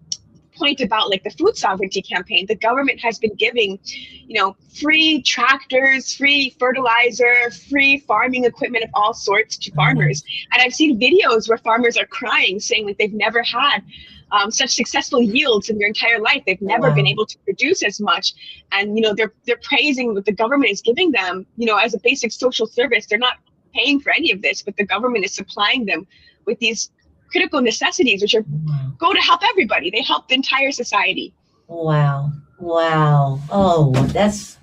point about like the food sovereignty campaign, the government has been giving, you know, free tractors, free fertilizer, free farming equipment of all sorts to farmers. And I've seen videos where farmers are crying, saying like they've never had such successful yields in their entire life. They've never been able to produce as much. And, you know, they're praising what the government is giving them, you know, as a basic social service. They're not paying for any of this, but the government is supplying them with these critical necessities, which are go to help everybody. They help the entire society. Wow. Oh, that's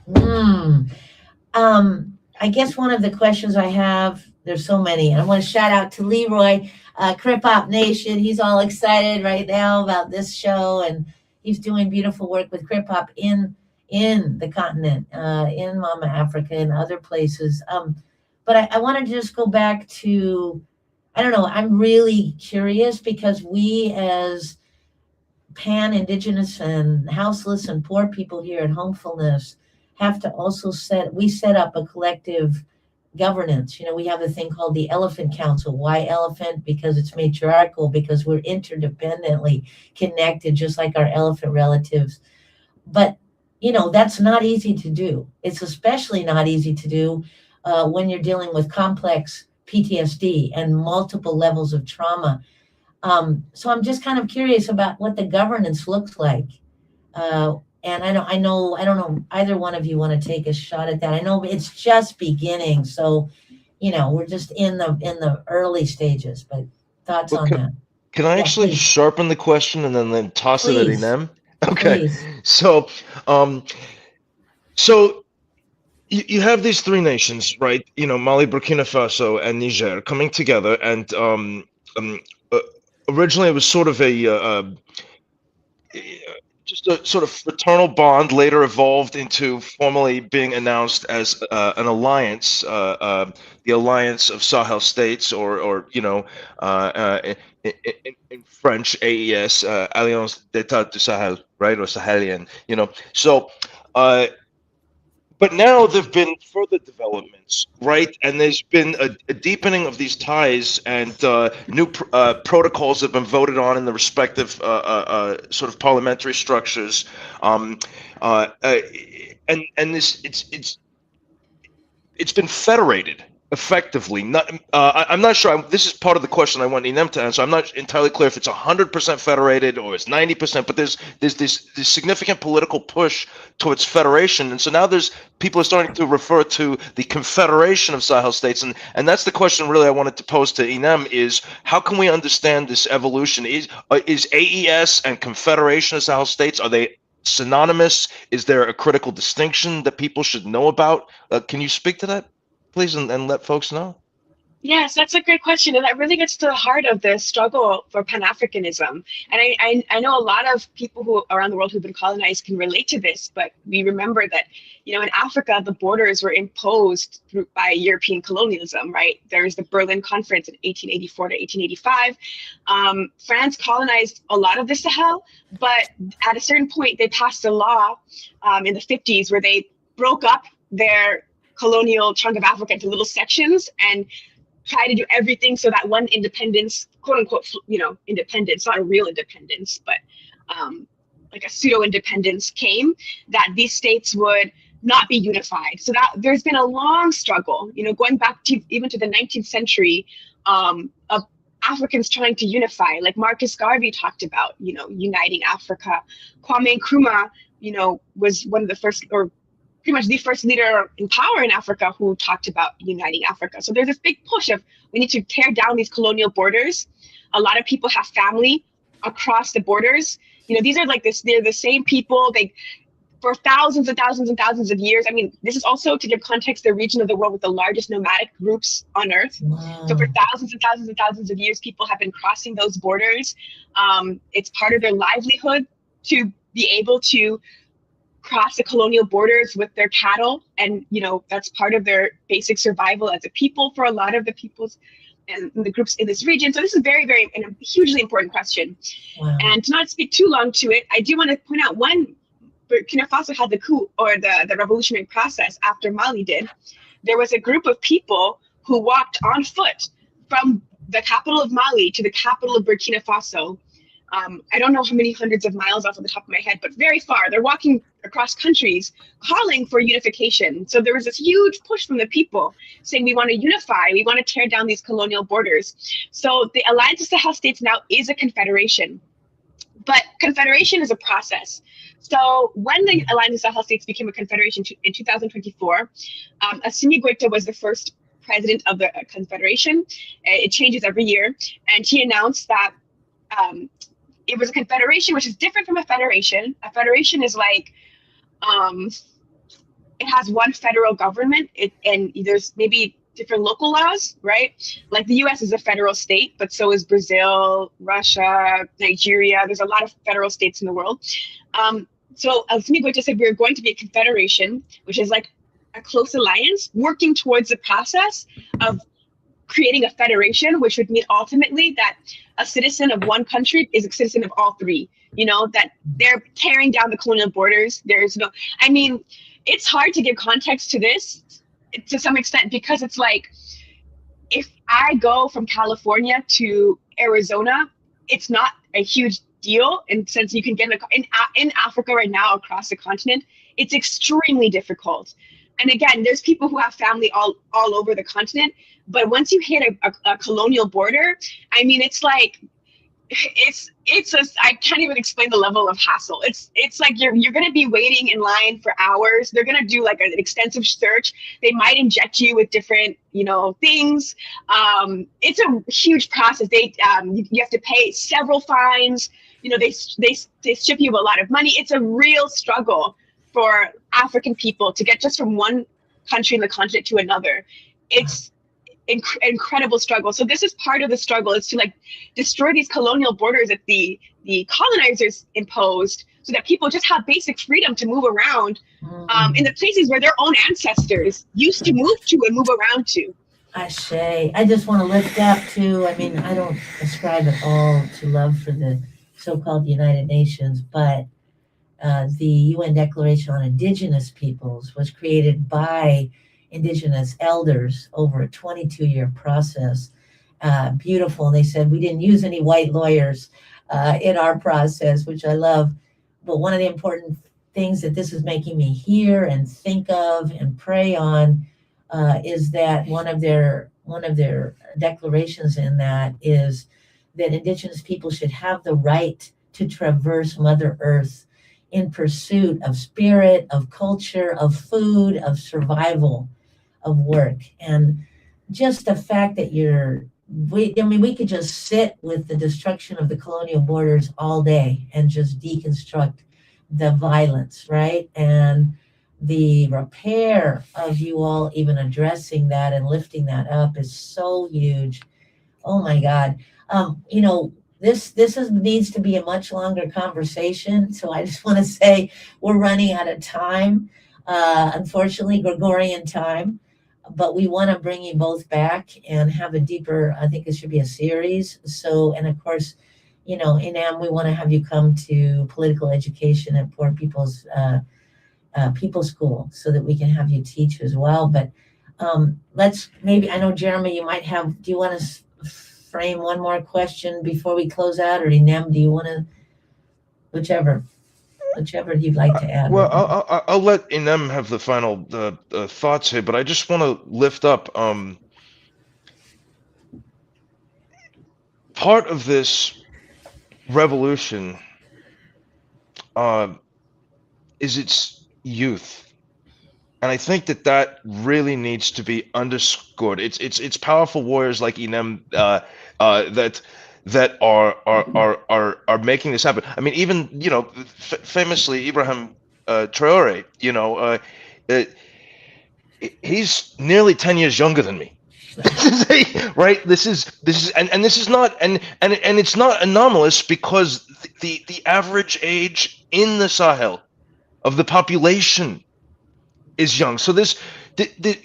I guess one of the questions I have, there's so many, and I want to shout out to Leroy, Crip Hop Nation. He's all excited right now about this show, and he's doing beautiful work with Crip Hop in the continent, in Mama Africa and other places. But I wanted to just go back to, I don't know, I'm really curious because we as pan-indigenous and houseless and poor people here at Homefulness have to also set up a collective governance. You know, we have a thing called the Elephant Council. Why elephant? Because it's matriarchal, because we're interdependently connected, just like our elephant relatives. But, you know, that's not easy to do. It's especially not easy to do when you're dealing with complex PTSD and multiple levels of trauma. So I'm just kind of curious about what the governance looks like. And I don't know, either one of you want to take a shot at that. I know it's just beginning. So, you know, we're just in the early stages, but thoughts on that? Can I actually sharpen the question and then toss it at Inem? Okay. Please. So, you have these three nations, right? You know, Mali, Burkina Faso, and Niger coming together, and originally it was sort of just a sort of fraternal bond, later evolved into formally being announced as an alliance, the Alliance of Sahel States, or you know, in French, AES, Alliance d'État du Sahel, right, or Sahelian, you know. So, but now there've been further developments, right? And there's been a deepening of these ties, and new protocols have been voted on in the respective sort of parliamentary structures. And this it's been federated effectively. I'm not sure. This is part of the question I want Inem to answer. I'm not entirely clear if it's 100% federated or it's 90%, but there's this significant political push towards federation, and so now there's people are starting to refer to the Confederation of Sahel States, and that's the question really I wanted to pose to Inem is how can we understand this evolution? Is AES and Confederation of Sahel States, are they synonymous? Is there a critical distinction that people should know about? Can you speak to that, please, and let folks know? Yes, that's a great question, and that really gets to the heart of the struggle for Pan-Africanism. And I know a lot of people who around the world who've been colonized can relate to this, but we remember that, you know, in Africa, the borders were imposed by European colonialism, right? There's the Berlin Conference in 1884 to 1885. France colonized a lot of the Sahel, but at a certain point, they passed a law in the 50s where they broke up their colonial chunk of Africa into little sections, and try to do everything so that one independence, quote unquote, independence, not a real independence, but like a pseudo independence came, that these states would not be unified. So that there's been a long struggle, going back to even to the 19th century, of Africans trying to unify, like Marcus Garvey talked about, uniting Africa. Kwame Nkrumah, was one of the first, or pretty much the first leader in power in Africa who talked about uniting Africa. So there's this big push of we need to tear down these colonial borders. A lot of people have family across the borders. These are like this, they're the same people. They, for thousands and thousands and thousands of years. I mean, this is also, to give context, the region of the world with the largest nomadic groups on Earth. Wow. So for thousands and thousands and thousands of years, people have been crossing those borders. It's part of their livelihood to be able to cross the colonial borders with their cattle. And, that's part of their basic survival as a people for a lot of the peoples and the groups in this region. So this is very, very, and a hugely important question. Wow. And to not speak too long to it, I do want to point out when Burkina Faso had the coup, or the revolutionary process after Mali did, there was a group of people who walked on foot from the capital of Mali to the capital of Burkina Faso. I don't know how many hundreds of miles off the top of my head, but very far. They're walking across countries calling for unification. So there was this huge push from the people saying, we want to unify, we want to tear down these colonial borders. So the Alliance of Sahel States now is a confederation, but confederation is a process. So when the Alliance of Sahel States became a confederation in 2024, Assimi Goïta was the first president of the confederation. It changes every year. And he announced that it was a confederation, which is different from a federation. A federation is like, it has one federal government, and there's maybe different local laws, right? Like the US is a federal state, but so is Brazil, Russia, Nigeria. There's a lot of federal states in the world. So Assimi Goïta said we're going to be a confederation, which is like a close alliance, working towards the process of creating a federation, which would mean ultimately that a citizen of one country is a citizen of all three, that they're tearing down the colonial borders. It's hard to give context to this to some extent, because it's like, if I go from California to Arizona, it's not a huge deal, and since you can get in Africa right now across the continent, it's extremely difficult. And again, there's people who have family all over the continent, but once you hit a colonial border, it's like, I can't even explain the level of hassle. It's like you're going to be waiting in line for hours. They're going to do like an extensive search. They might inject you with different, things. It's a huge process. You have to pay several fines. They ship you a lot of money. It's a real struggle for African people to get just from one country in the continent to another. It's incredible struggle. So this is part of the struggle, is to like destroy these colonial borders that the colonizers imposed, so that people just have basic freedom to move around in the places where their own ancestors used to move to and move around to. Ashe. I just want to lift up too. I don't ascribe at all to love for the so-called United Nations, but the UN Declaration on Indigenous Peoples was created by Indigenous elders over a 22-year process. Beautiful. And they said, we didn't use any white lawyers in our process, which I love. But one of the important things that this is making me hear and think of and pray on is that one of their declarations in that is that Indigenous people should have the right to traverse Mother Earth in pursuit of spirit, of culture, of food, of survival, of work. And just the fact that we could just sit with the destruction of the colonial borders all day and just deconstruct the violence, right? And the repair of you all even addressing that and lifting that up is so huge. Oh my God. This needs to be a much longer conversation. So I just want to say we're running out of time, unfortunately, Gregorian time. But we want to bring you both back and have a deeper, I think it should be a series. So, and of course, Inam, we want to have you come to political education at Poor People's People School so that we can have you teach as well. But let's maybe, I know Jeremy, you might have, do you want to frame one more question before we close out, or Inem, do you want to, whichever you'd like to add? Well, I'll let Inem have the final thoughts here, but I just want to lift up part of this revolution is its youth. And I think that really needs to be underscored. It's powerful warriors like Inem that are making this happen. I mean, even famously Ibrahim Traore, he's nearly 10 years younger than me. Right? This is and this is not and it's not anomalous, because the average age in the Sahel of the population is young. So there's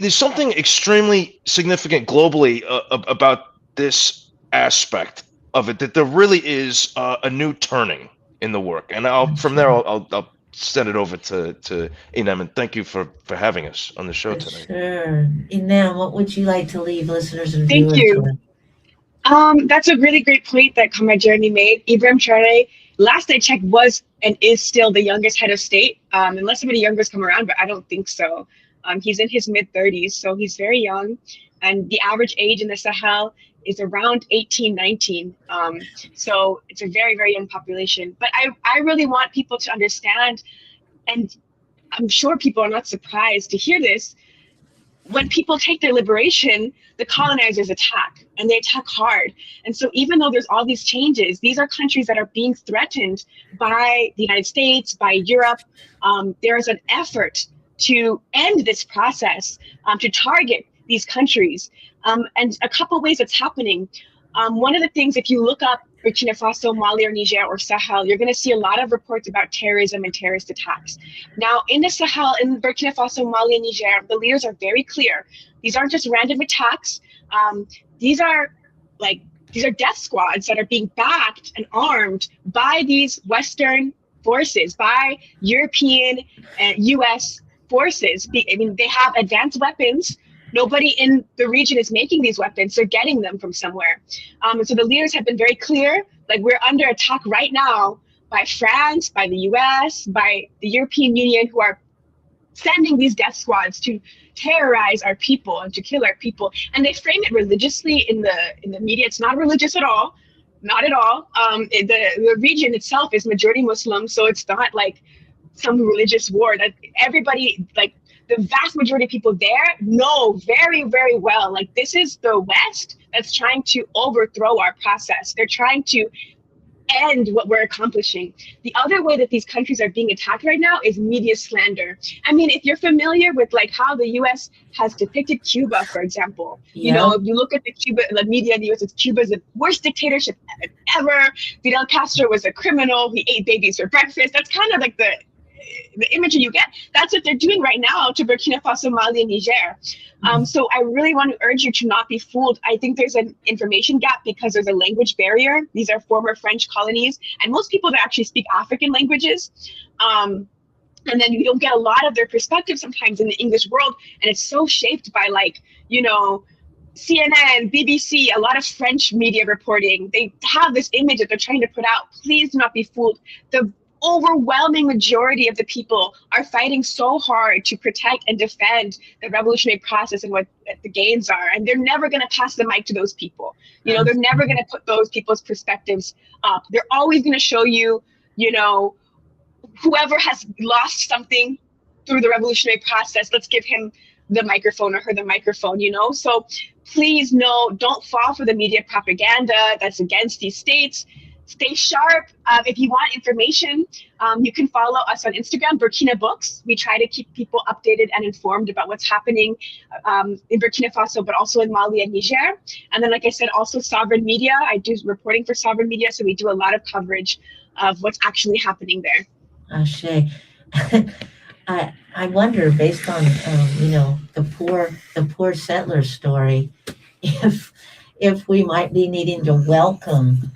something extremely significant globally about this aspect of it, that there really is a new turning in the work. And from there I'll send it over to Inem, and thank you for having us on the show tonight. Sure. Inem, what would you like to leave listeners and Thank viewers you. with? That's a really great point that Comrade Jeremy made. Ibrahim Traore, last I checked, was and is still the youngest head of state, unless somebody younger's come around, but I don't think so. He's in his mid-30s, so he's very young, and the average age in the Sahel is around 18, 19. So it's a very, very young population. But I really want people to understand, and I'm sure people are not surprised to hear this, when people take their liberation, the colonizers attack, and they attack hard. And so even though there's all these changes, these are countries that are being threatened by the United States, by Europe. There's an effort to end this process, to target these countries. And a couple ways it's happening. One of the things, if you look up Burkina Faso, Mali, or Niger, or Sahel, you're going to see a lot of reports about terrorism and terrorist attacks. Now, in the Sahel, in Burkina Faso, Mali, and Niger, the leaders are very clear. These aren't just random attacks. These are death squads that are being backed and armed by these Western forces, by European and US forces. I mean, they have advanced weapons. Nobody in the region is making these weapons. They're getting them from somewhere. And so the leaders have been very clear, like, we're under attack right now by France, by the US, by the European Union, who are sending these death squads to terrorize our people and to kill our people. And they frame it religiously in the media. It's not religious at all. Not at all. The region itself is majority Muslim, so it's not like some religious war. That everybody, like, the vast majority of people there know very, very well, like, this is the West that's trying to overthrow our process. They're trying to end what we're accomplishing. The other way that these countries are being attacked right now is media slander. I mean, if you're familiar with, like, how the US has depicted Cuba, for example, you know, if you look at the media in the US, Cuba's the worst dictatorship ever. Fidel Castro was a criminal. He ate babies for breakfast. That's kind of like the imagery you get. That's what they're doing right now to Burkina Faso, Mali, and Niger. So I really want to urge you to not be fooled. I think there's an information gap because there's a language barrier. These are former French colonies, and most people that actually speak African languages. And then you don't get a lot of their perspective sometimes in the English world, and it's so shaped by, like, you know, CNN, BBC, a lot of French media reporting. They have this image that they're trying to put out. Please do not be fooled. The overwhelming majority of the people are fighting so hard to protect and defend the revolutionary process and what the gains are, and they're never going to pass the mic to those people. You know, they're never going to put those people's perspectives up. They're always going to show you, you know, whoever has lost something through the revolutionary process, let's give him the microphone or her the microphone, you know. So please, don't fall for the media propaganda that's against these states. Stay sharp. If you want information, you can follow us on Instagram, Burkina Books. We try to keep people updated and informed about what's happening in Burkina Faso, but also in Mali and Niger. And then, like I said, also Sovereign Media. I do reporting for Sovereign Media, so we do a lot of coverage of what's actually happening there. Ashe. I wonder, based on you know, the poor settler story, if we might be needing to welcome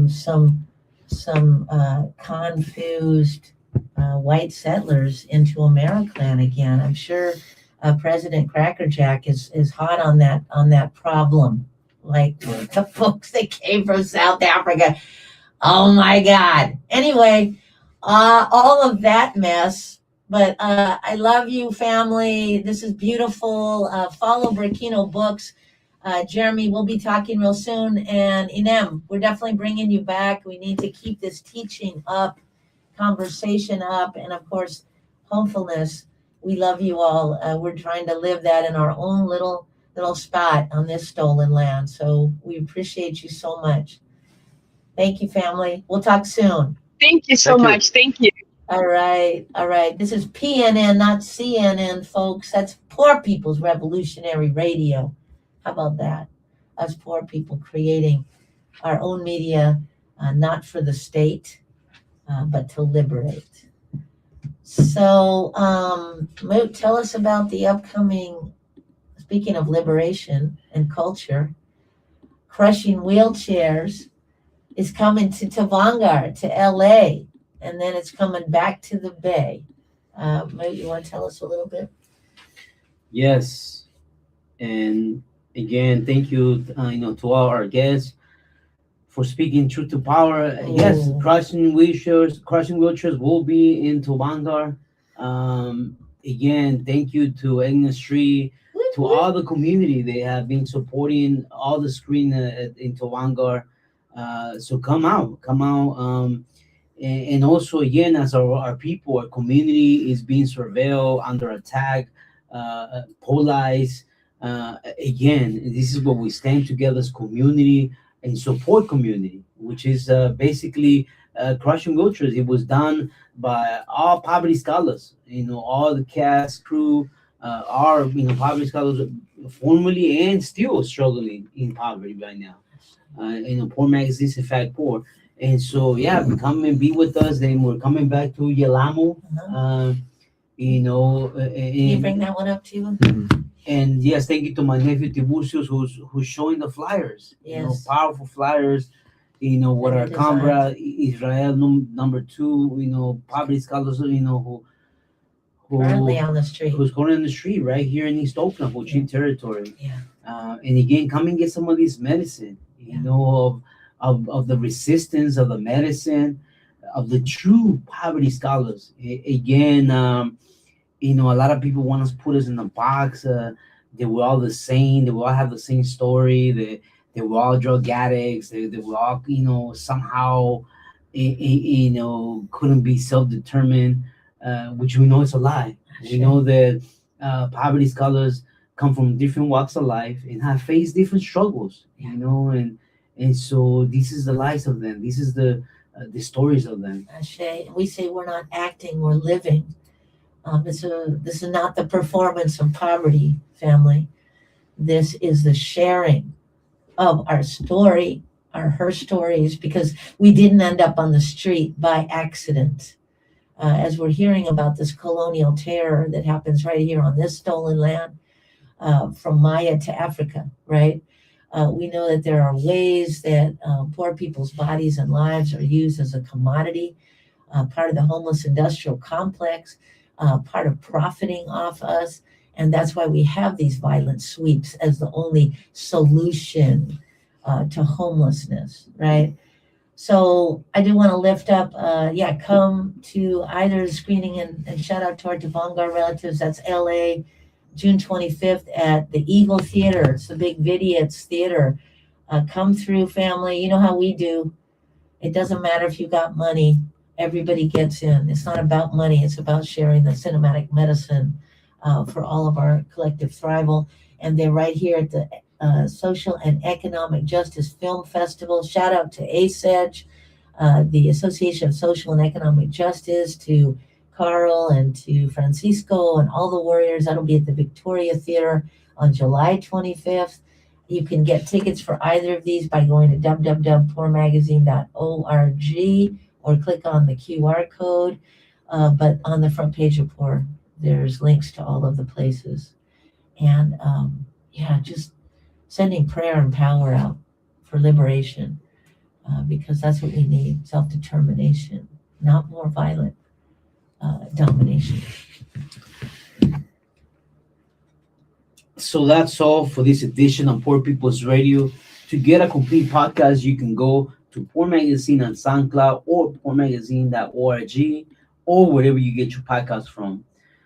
some confused white settlers into Americlan again. I'm sure President Crackerjack is hot on that problem. Like the folks that came from South Africa. Oh my God. Anyway, all of that mess. But I love you, family. This is beautiful. Follow Burkina Books. Jeremy, we'll be talking real soon. And Inem, we're definitely bringing you back. We need to keep this teaching up, conversation up, and of course, homefulness. We love you all. We're trying to live that in our own little spot on this stolen land. So we appreciate you so much. Thank you, family. We'll talk soon. Thank you so much. Thank you. All right. This is PNN, not CNN, folks. That's Poor People's Revolutionary Radio. How about that? Us poor people creating our own media, not for the state, but to liberate. So, Moot, tell us about the upcoming, speaking of liberation and culture, Crushing Wheelchairs is coming to Tavangar, to LA, and then it's coming back to the Bay. Moot, you want to tell us a little bit? Yes. And again, thank you, to all our guests for speaking truth to power. Yes, Crushing Wheelchairs will be in Tavangar. Again, thank you to Agnes Tree, to all the community. They have been supporting all the screen in Tavangar. So come out. And also, again, as our people, our community is being surveilled, under attack, polarized. Again, this is what we stand together as community and support community, which is basically Crushing Wheelchairs. It was done by all poverty scholars, all the cast, crew, are poverty scholars formerly and still struggling in poverty right now. Poor Magazine's in fact poor. And so, come and be with us. Then we're coming back to Yelamo. Can you bring that one up too? And yes, thank you to my nephew Tiburcios, who's showing the flyers. Yes. Powerful flyers. What our comrade Israel number 2. Poverty scholars. Who currently on the street. Who's currently on the street right here in East Oakland, Ho-Chi territory. Yeah. And again, come and get some of this medicine. Of the resistance, of the medicine, of the true poverty scholars. Again, a lot of people want to put us in a box. They were all the same. They will all have the same story. They were all drug addicts. They were all, somehow, couldn't be self-determined, which we know is a lie. Sure. We know that poverty scholars come from different walks of life and have faced different struggles, and so this is the lives of them. This is the stories of them. We say we're not acting, we're living. This is not the performance of poverty, family. This is the sharing of our story, her stories, because we didn't end up on the street by accident. As we're hearing about this colonial terror that happens right here on this stolen land, from Maya to Africa, right? We know that there are ways that poor people's bodies and lives are used as a commodity, part of the homeless industrial complex, part of profiting off us. And that's why we have these violent sweeps as the only solution to homelessness, right? So I do want to lift up, come to either the screening and shout out to our Tavangar relatives. That's LA, June 25th at the Eagle Theater. It's the big Vidiots Theater. Come through, family. You know how we do. It doesn't matter if you got money. Everybody gets in. It's not about money. It's about sharing the cinematic medicine for all of our collective thrival. And they're right here at the Social and Economic Justice Film Festival. Shout out to ASEDGE, the Association of Social and Economic Justice, to Carl and to Francisco and all the warriors. That'll be at the Victoria Theater on July 25th. You can get tickets for either of these by going to www.poormagazine.org or click on the QR code. But on the front page of Poor, there's links to all of the places. And just sending prayer and power out for liberation, because that's what we need, self-determination, not more violent domination. So that's all for this edition of Poor People's Radio. To get a complete podcast, you can go to Poor Magazine on SoundCloud or poormagazine.org or wherever you get your podcast from.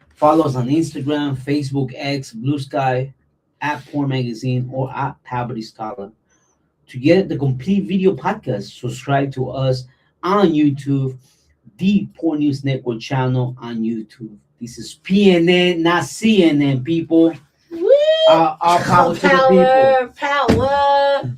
Follow us on Instagram, Facebook, X, Blue Sky, at Poor Magazine, or at Poverty Scholar. To get the complete video podcast, subscribe to us on YouTube, the Poor News Network channel on YouTube. This is PNN, not CNN, people. Woo! Our power to the people. Power.